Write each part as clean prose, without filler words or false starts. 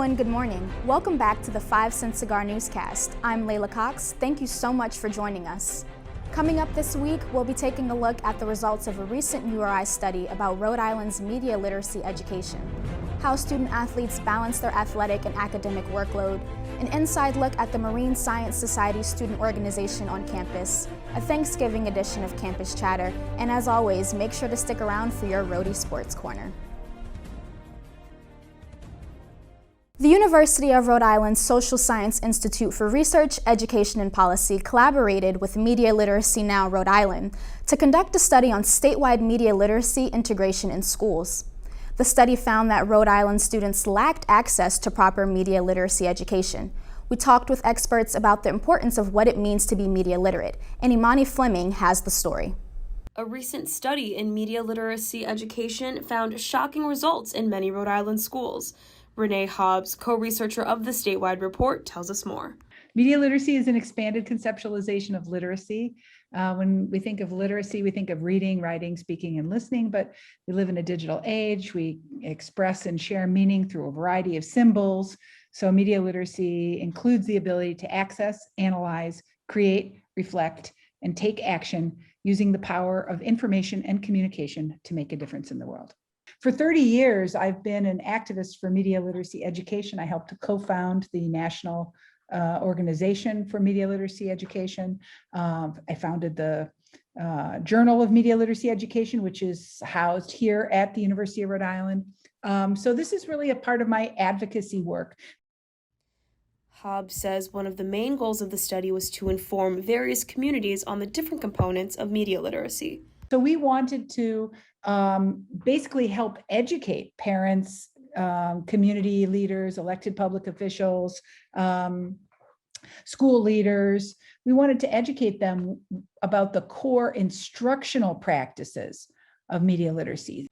and good morning. Welcome back to the 5 Cent Cigar Newscast. I'm Leila Cox. Thank you so much for joining us. Coming up this week, we'll be taking a look at the results of a recent URI study about Rhode Island's media literacy education, how student athletes balance their athletic and academic workload, an inside look at the Marine Science Society student organization on campus, a Thanksgiving edition of Campus Chatter, and as always, make sure to stick around for your Rhody Sports Corner. The University of Rhode Island's Social Science Institute for Research, Education, and Policy collaborated with Media Literacy Now Rhode Island to conduct a study on statewide media literacy integration in schools. The study found that Rhode Island students lacked access to proper media literacy education. We talked with experts about the importance of what it means to be media literate, and Imani Fleming has the story. A recent study in media literacy education found shocking results in many Rhode Island schools. Renee Hobbs, co-researcher of the statewide report, tells us more. Media literacy is an expanded conceptualization of literacy. When we think of literacy, we think of reading, writing, speaking, and listening, but we live in a digital age. We express and share meaning through a variety of symbols. So media literacy includes the ability to access, analyze, create, reflect, and take action using the power of information and communication to make a difference in the world. For 30 years, I've been an activist for media literacy education. I helped to co-found the National Organization for Media Literacy Education. I founded the Journal of Media Literacy Education, which is housed here at the University of Rhode Island. So this is really a part of my advocacy work. Hobbs says one of the main goals of the study was to inform various communities on the different components of media literacy. So we wanted to basically help educate parents, community leaders, elected public officials, school leaders. We wanted to educate them about the core instructional practices of media literacy.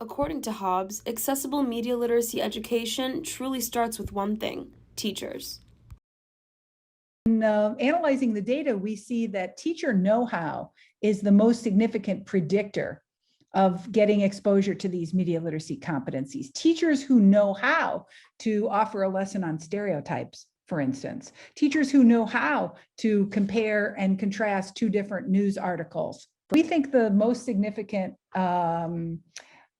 According to Hobbs, accessible media literacy education truly starts with one thing: teachers. In analyzing the data, we see that teacher know-how is the most significant predictor of getting exposure to these media literacy competencies. Teachers who know how to offer a lesson on stereotypes, for instance. Teachers who know how to compare and contrast two different news articles. We think the most significant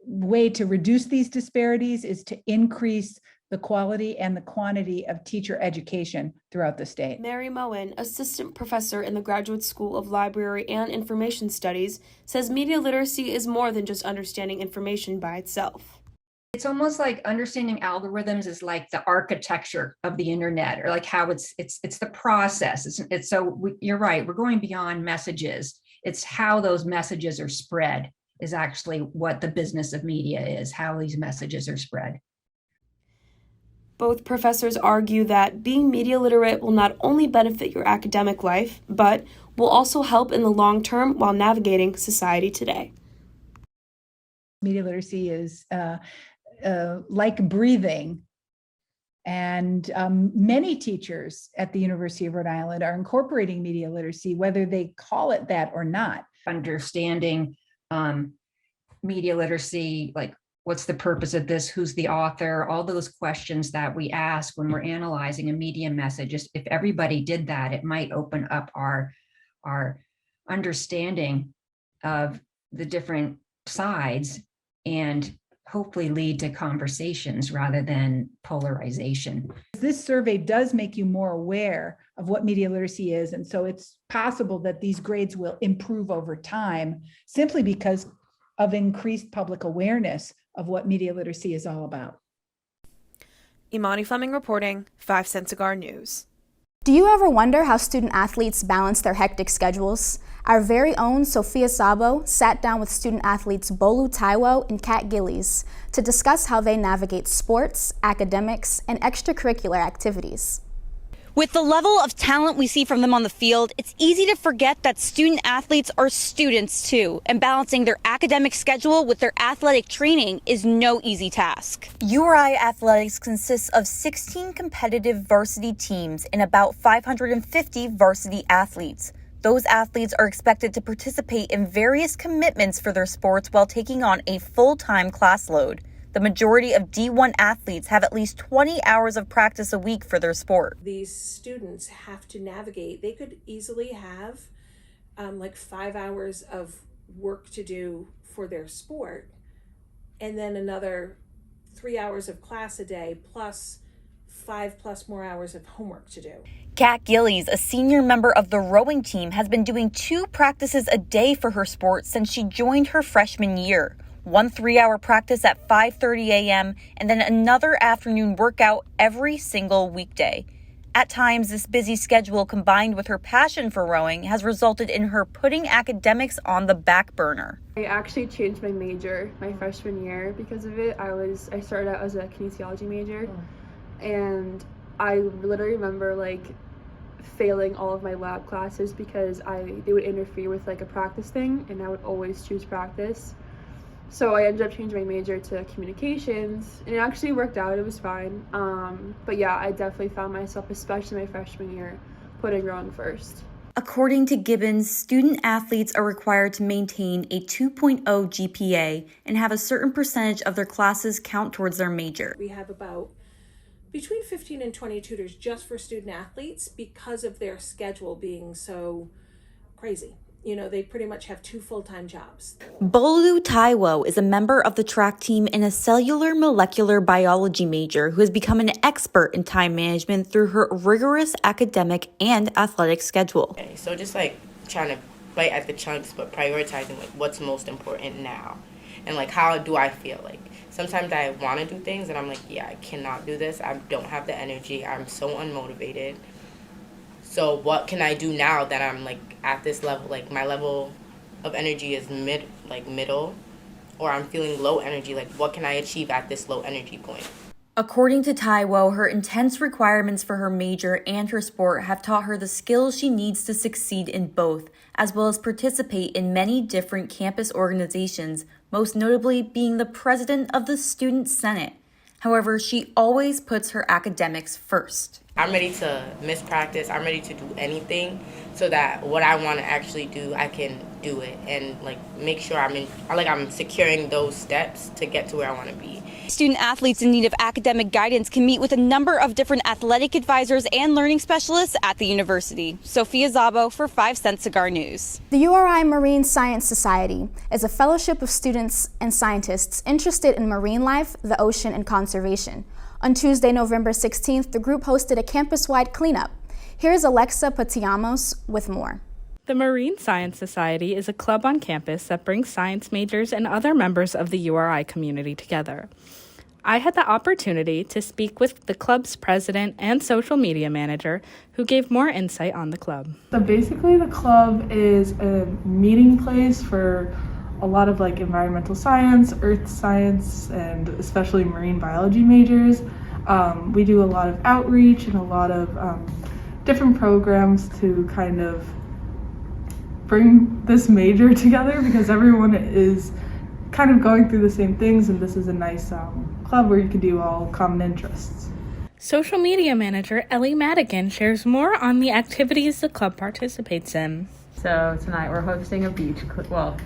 way to reduce these disparities is to increase the quality and the quantity of teacher education throughout the state. Mary Moen, assistant professor in the Graduate School of Library and Information Studies, says media literacy is more than just understanding information by itself. It's almost like understanding algorithms is like the architecture of the internet, or like how it's the process. You're right, we're going beyond messages. It's how those messages are spread is actually what the business of media is, how these messages are spread. Both professors argue that being media literate will not only benefit your academic life, but will also help in the long term while navigating society today. Media literacy is like breathing, and many teachers at the University of Rhode Island are incorporating media literacy, whether they call it that or not. Understanding media literacy, like what's the purpose of this? Who's the author? All those questions that we ask when we're analyzing a media message. If everybody did that, it might open up our understanding of the different sides and hopefully lead to conversations rather than polarization. This survey does make you more aware of what media literacy is, and so it's possible that these grades will improve over time simply because of increased public awareness of what media literacy is all about. Imani Fleming reporting, 5 Cent Cigar News. Do you ever wonder how student athletes balance their hectic schedules? Our very own Sophia Szabo sat down with student athletes Bolu Taiwo and Kat Gillies to discuss how they navigate sports, academics, and extracurricular activities. With the level of talent we see from them on the field, it's easy to forget that student athletes are students too, and balancing their academic schedule with their athletic training is no easy task. URI Athletics consists of 16 competitive varsity teams and about 550 varsity athletes. Those athletes are expected to participate in various commitments for their sports while taking on a full-time class load. The majority of D1 athletes have at least 20 hours of practice a week for their sport. These students have to navigate. They could easily have like 5 hours of work to do for their sport, and then another 3 hours of class a day, plus 5+ more hours of homework to do. Kat Gillies, a senior member of the rowing team, has been doing 2 practices a day for her sport since she joined her freshman year. One 3-hour practice at 5:30 a.m. and then another afternoon workout every single weekday. At times, this busy schedule combined with her passion for rowing has resulted in her putting academics on the back burner. I actually changed my major my freshman year because of it. I started out as a kinesiology major, and I literally remember failing all of my lab classes because they would interfere with a practice thing, and I would always choose practice. So I ended up changing my major to communications, and it actually worked out. It was fine. But yeah, I definitely found myself, especially my freshman year, putting rowing first. According to Gibbons, student athletes are required to maintain a 2.0 GPA and have a certain percentage of their classes count towards their major. We have about between 15 and 20 tutors just for student athletes because of their schedule being so crazy. They pretty much have 2 full-time jobs. Bolu Taiwo is a member of the track team and a cellular molecular biology major who has become an expert in time management through her rigorous academic and athletic schedule. Okay, so just trying to bite at the chunks, but prioritizing what's most important now. And how do I feel? Sometimes I want to do things and I'm yeah, I cannot do this. I don't have the energy. I'm so unmotivated. So what can I do now that I'm at this level? My level of energy is middle, or I'm feeling low energy. What can I achieve at this low energy point? According to Taiwo, her intense requirements for her major and her sport have taught her the skills she needs to succeed in both, as well as participate in many different campus organizations, most notably being the president of the Student Senate. However, she always puts her academics first. I'm ready to miss practice. I'm ready to do anything so that what I want to actually do, I can do it and make sure I'm securing those steps to get to where I want to be. Student athletes in need of academic guidance can meet with a number of different athletic advisors and learning specialists at the university. Sophia Szabo for 5 Cent Cigar News. The URI Marine Science Society is a fellowship of students and scientists interested in marine life, the ocean, and conservation. On Tuesday, November 16th, the group hosted a campus-wide cleanup. Here's Alexa Potamianos with more. The Marine Science Society is a club on campus that brings science majors and other members of the URI community together. I had the opportunity to speak with the club's president and social media manager, who gave more insight on the club. So basically, the club is a meeting place for a lot of environmental science, earth science, and especially marine biology majors. We do a lot of outreach and a lot of different programs to kind of bring this major together because everyone is kind of going through the same things, and this is a nice club where you can do all common interests. Social media manager Ellie Madigan shares more on the activities the club participates in. So tonight we're hosting a beach cleanup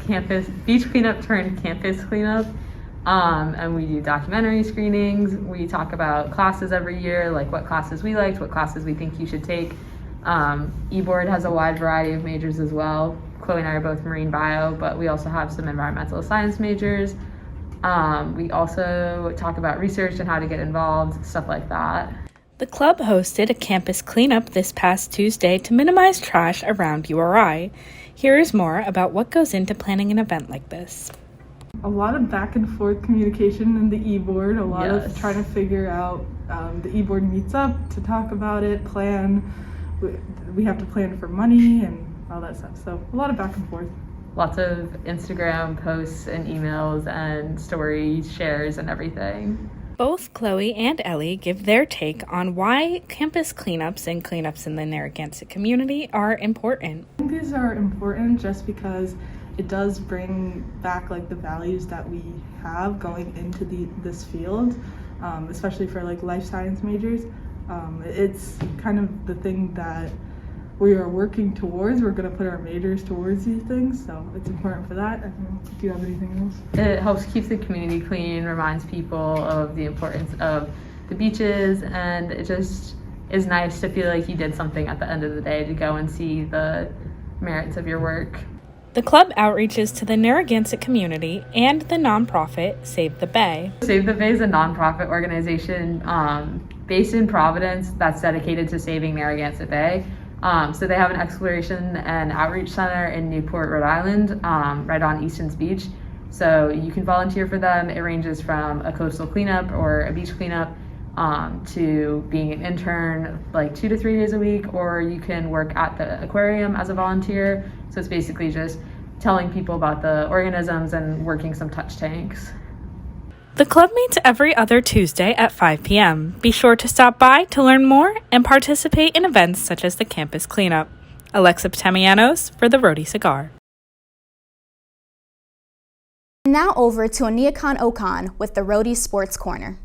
turned campus cleanup, and we do documentary screenings. We talk about classes every year, what classes we liked, what classes we think you should take. E-board has a wide variety of majors as well. Chloe and I are both marine bio, but we also have some environmental science majors. We also talk about research and how to get involved, stuff like that. The club hosted a campus cleanup this past Tuesday to minimize trash around URI. Here is more about what goes into planning an event like this. A lot of back and forth communication in the e-board, a lot of trying to figure out, the e-board meets up to talk about it, plan. We have to plan for money and all that stuff. So a lot of back and forth. Lots of Instagram posts and emails and story shares and everything. Both Chloe and Ellie give their take on why campus cleanups and cleanups in the Narragansett community are important. I think these are important just because it does bring back the values that we have going into this field, especially for life science majors. It's kind of the thing that we are working towards. We're going to put our majors towards these things, so it's important for that. I don't know if you have anything else. It helps keep the community clean, reminds people of the importance of the beaches, and it just is nice to feel like you did something at the end of the day, to go and see the merits of your work. The club outreaches to the Narragansett community and the nonprofit Save the Bay. Save the Bay is a nonprofit organization based in Providence that's dedicated to saving Narragansett Bay. So they have an exploration and outreach center in Newport, Rhode Island, right on Easton's Beach. So you can volunteer for them. It ranges from a coastal cleanup or a beach cleanup to being an intern like 2 to 3 days a week, or you can work at the aquarium as a volunteer. So it's basically just telling people about the organisms and working some touch tanks. The club meets every other Tuesday at 5 p.m. Be sure to stop by to learn more and participate in events such as the campus cleanup. Alexa Potamianos for the Rhody Cigar. Now over to Aniekan Okon with the Rhody Sports Corner.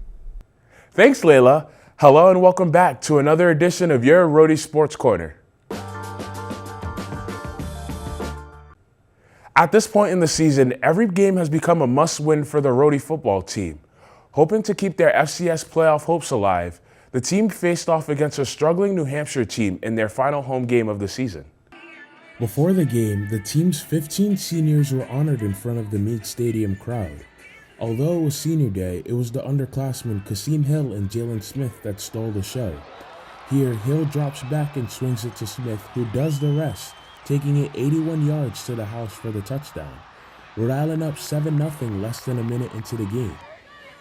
Thanks, Leila. Hello and welcome back to another edition of your Rhody Sports Corner. At this point in the season, every game has become a must-win for the Rhody football team. Hoping to keep their FCS playoff hopes alive, the team faced off against a struggling New Hampshire team in their final home game of the season. Before the game, the team's 15 seniors were honored in front of the Meade Stadium crowd. Although it was senior day, it was the underclassmen Kasim Hill and Jalen Smith that stole the show. Here, Hill drops back and swings it to Smith, who does the rest, taking it 81 yards to the house for the touchdown. Rhode Island up 7-0 less than a minute into the game.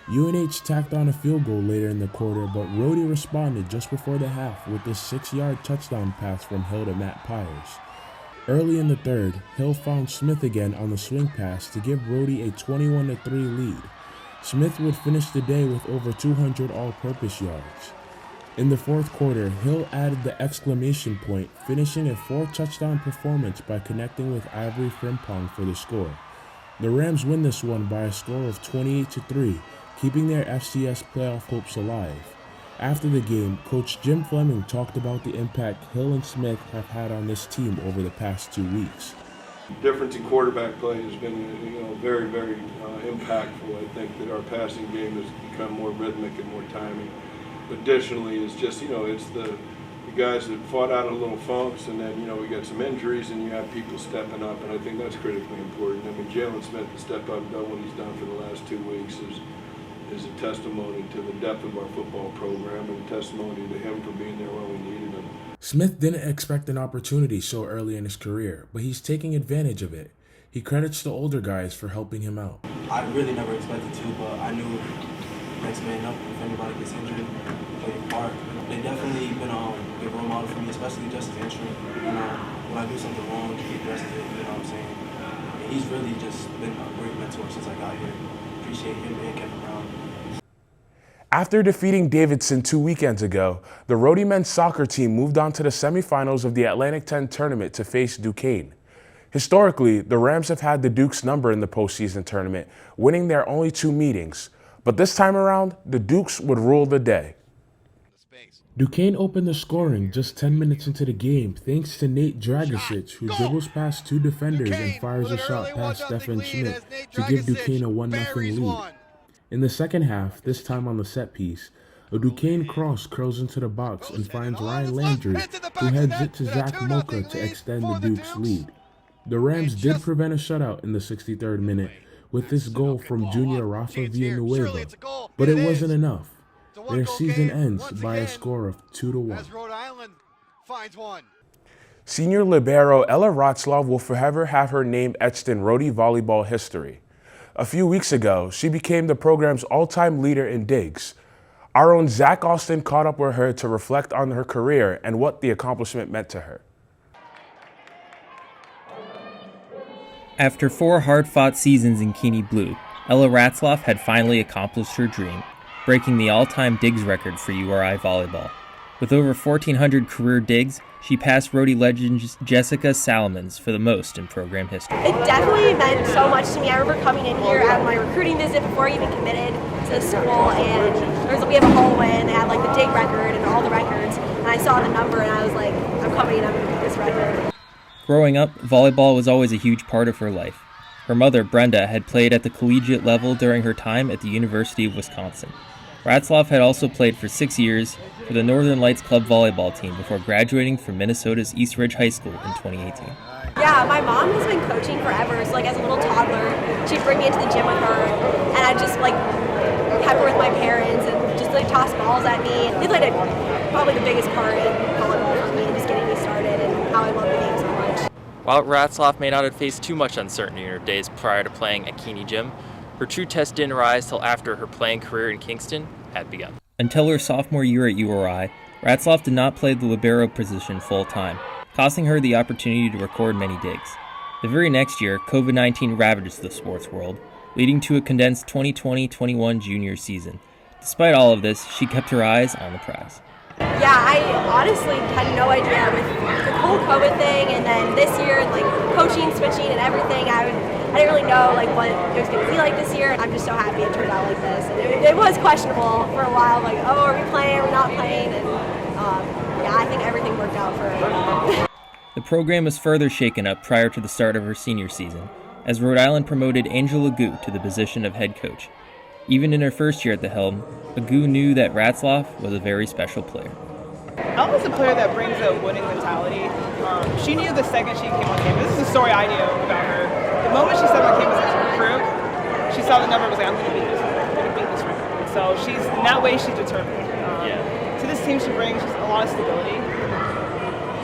UNH tacked on a field goal later in the quarter, but Rhody responded just before the half with this 6-yard touchdown pass from Hill to Matt Pyers. Early in the third, Hill found Smith again on the swing pass to give Rhody a 21-3 lead. Smith would finish the day with over 200 all-purpose yards. In the fourth quarter, Hill added the exclamation point, finishing a 4-touchdown performance by connecting with Ivory Frimpong for the score. The Rams win this one by a score of 28-3, keeping their FCS playoff hopes alive. After the game, Coach Jim Fleming talked about the impact Hill and Smith have had on this team over the past 2 weeks. The difference in quarterback play has been, very, very impactful. I think that our passing game has become more rhythmic and more timing. Additionally, it's just, it's the guys that fought out of little funks, and then, we got some injuries, and you have people stepping up, and I think that's critically important. I mean, Jalen Smith to step up and done what he's done for the last 2 weeks is a testimony to the depth of our football program and a testimony to him for being there when we needed him. Smith didn't expect an opportunity so early in his career, but he's taking advantage of it. He credits the older guys for helping him out. I really never expected to, but I knew next man up, if anybody gets injured, play a part. They definitely been a good role model for me, especially Justice Entry. When I do something wrong, he addresses it, you know what I'm saying? And he's really just been a great mentor since I got here. Appreciate him and Kevin Brown. After defeating Davidson 2 weekends ago, the Rhody men's soccer team moved on to the semifinals of the Atlantic 10 tournament to face Duquesne. Historically, the Rams have had the Dukes number in the postseason tournament, winning their only 2 meetings. But this time around, the Dukes would rule the day. Duquesne opened the scoring just 10 minutes into the game thanks to Nate Dragicic, who dribbles past 2 defenders and fires a shot past Stephen Schmidt to give Duquesne a 1-0 lead. In the second half, this time on the set piece, a Duquesne cross curls into the box and finds Ryan Landry, who heads it to Zach Mocha to extend the Dukes' lead. The Rams did prevent a shutout in the 63rd minute with this goal from junior Rafa Villanueva, but it wasn't enough. Their season ends by a score of 2-1. Senior libero Ella Rotzlaw will forever have her name etched in Rhody volleyball history. A few weeks ago, she became the program's all-time leader in digs. Our own Zach Austin caught up with her to reflect on her career and what the accomplishment meant to her. After 4 hard-fought seasons in Keene Blue, Ella Rotzlaw had finally accomplished her dream, breaking the all-time digs record for URI volleyball. With over 1,400 career digs, she passed Rhody legend Jessica Salomons for the most in program history. It definitely meant so much to me. I remember coming in here at my recruiting visit before I even committed to the school, and we have a hallway and they had like the dig record and all the records, and I saw the number and I was like, I'm coming in, I'm going to beat this record. Growing up, volleyball was always a huge part of her life. Her mother, Brenda, had played at the collegiate level during her time at the University of Wisconsin. Ratzlaff had also played for 6 years for the Northern Lights Club volleyball team before graduating from Minnesota's East Ridge High School in 2018. Yeah, my mom has been coaching forever, so like as a little toddler, she'd bring me into the gym with her, and I'd just like pepper with my parents and just like toss balls at me. They played probably the biggest part in volleyball for me and just getting me started and how I love the game so much. While Ratzlaff may not have faced too much uncertainty in her days prior to playing at Keeney Gym, her true test didn't rise till after her playing career in Kingston had begun. Until her sophomore year at URI, Ratzlaff did not play the libero position full-time, costing her the opportunity to record many digs. The very next year, COVID-19 ravaged the sports world, leading to a condensed 2020-21 junior season. Despite all of this, she kept her eyes on the prize. Yeah, I honestly had no idea with the whole COVID thing, and then this year, like coaching, switching, and everything, I didn't really know like what it was going to be like this year. I'm just so happy it turned out like this. And it was questionable for a while, like, oh, are we playing, are we not playing? And yeah, I think everything worked out for her. The program was further shaken up prior to the start of her senior season, as Rhode Island promoted Angela Agu to the position of head coach. Even in her first year at the helm, Agu knew that Ratzlaff was a very special player. Elma's a player that brings a winning mentality. She knew the second she came on campus. This is a story I knew about her. The moment she stepped on campus as a recruit, she saw the number and was like, I'm going to beat this record. I'm going to beat this record. So in that way, she's determined. To this team, she brings a lot of stability.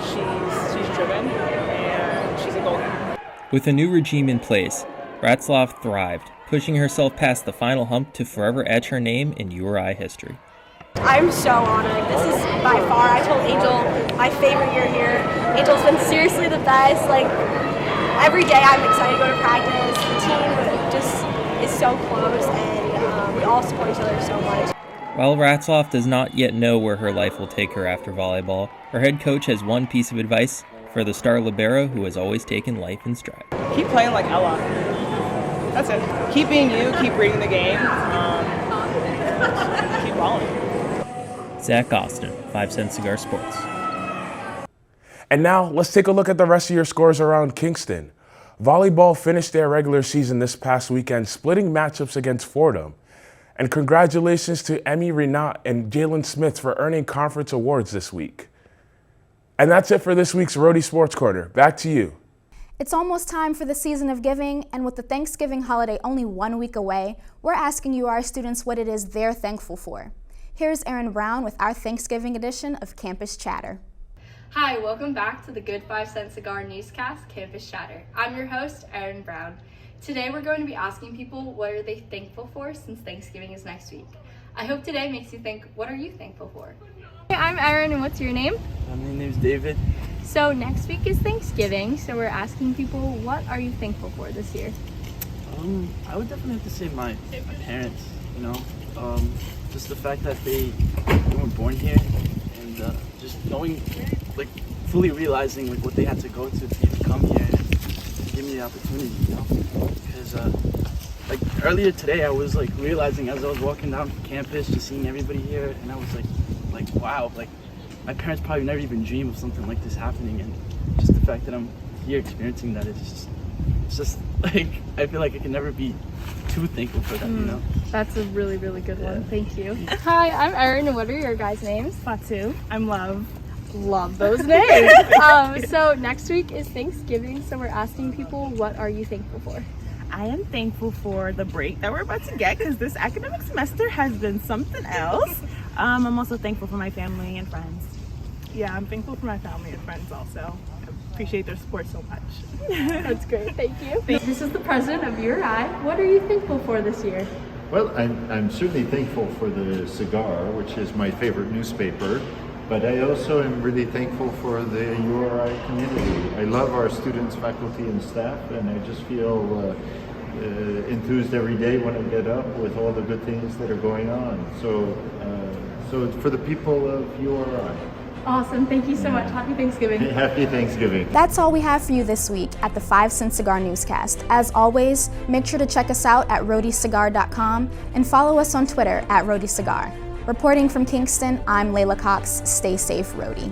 She's driven, and she's a goalkeeper. With a new regime in place, Ratzlaff thrived, pushing herself past the final hump to forever etch her name in URI history. I'm so honored. This is by far, I told Angel, my favorite year here. Angel's been seriously the best. Like, every day I'm excited to go to practice. The team just is so close, and we all support each other so much. While Ratzlaff does not yet know where her life will take her after volleyball, her head coach has one piece of advice for the star libero who has always taken life in stride. Keep playing like Ella. That's it. Keep being you, keep reading the game, keep balling. Zach Austin, 5 Cent Cigar Sports. And now, let's take a look at the rest of your scores around Kingston. Volleyball finished their regular season this past weekend, splitting matchups against Fordham. And congratulations to Emmy Renat and Jalen Smith for earning conference awards this week. And that's it for this week's Rhody Sports Corner. Back to you. It's almost time for the season of giving, and with the Thanksgiving holiday only 1 week away, we're asking you, our students, what it is they're thankful for. Here's Erin Brown with our Thanksgiving edition of Campus Chatter. Hi, welcome back to the Good 5 Cent Cigar Newscast, Campus Chatter. I'm your host, Erin Brown. Today we're going to be asking people what are they thankful for since Thanksgiving is next week. I hope today makes you think, what are you thankful for? Hey, I'm Erin, and what's your name? My name's David. So next week is Thanksgiving, so we're asking people, what are you thankful for this year? I would definitely have to say my parents, you know. Just the fact that they were born here, and just knowing, like, fully realizing like what they had to go to even come here and give me the opportunity, you know. Because like earlier today, I was like realizing as I was walking down campus, just seeing everybody here, and I was like wow, like my parents probably never even dreamed of something like this happening, and just the fact that I'm here experiencing that, it's just like I feel like I can never be too thankful for that, you know. That's a really, really good one. Thank you. Hi, I'm Erin, and what are your guys' names? Fatu. I'm Love. Love those names. So next week is Thanksgiving, so we're asking people, what are you thankful for? I am thankful for the break that we're about to get because this academic semester has been something else. I'm also thankful for my family and friends. Yeah, I'm thankful for my family and friends also. I appreciate their support so much. That's great. Thank you. This is the president of URI. What are you thankful for this year? Well, I'm certainly thankful for the Cigar, which is my favorite newspaper, but I also am really thankful for the URI community. I love our students, faculty, and staff, and I just feel enthused every day when I get up with all the good things that are going on. So So it's for the people of URI. Awesome. Thank you so much. Happy Thanksgiving. Happy Thanksgiving. That's all we have for you this week at the 5 Cent Cigar Newscast. As always, make sure to check us out at rhodycigar.com and follow us on Twitter at rhodycigar. Reporting from Kingston, I'm Leila Cox. Stay safe, Rhody.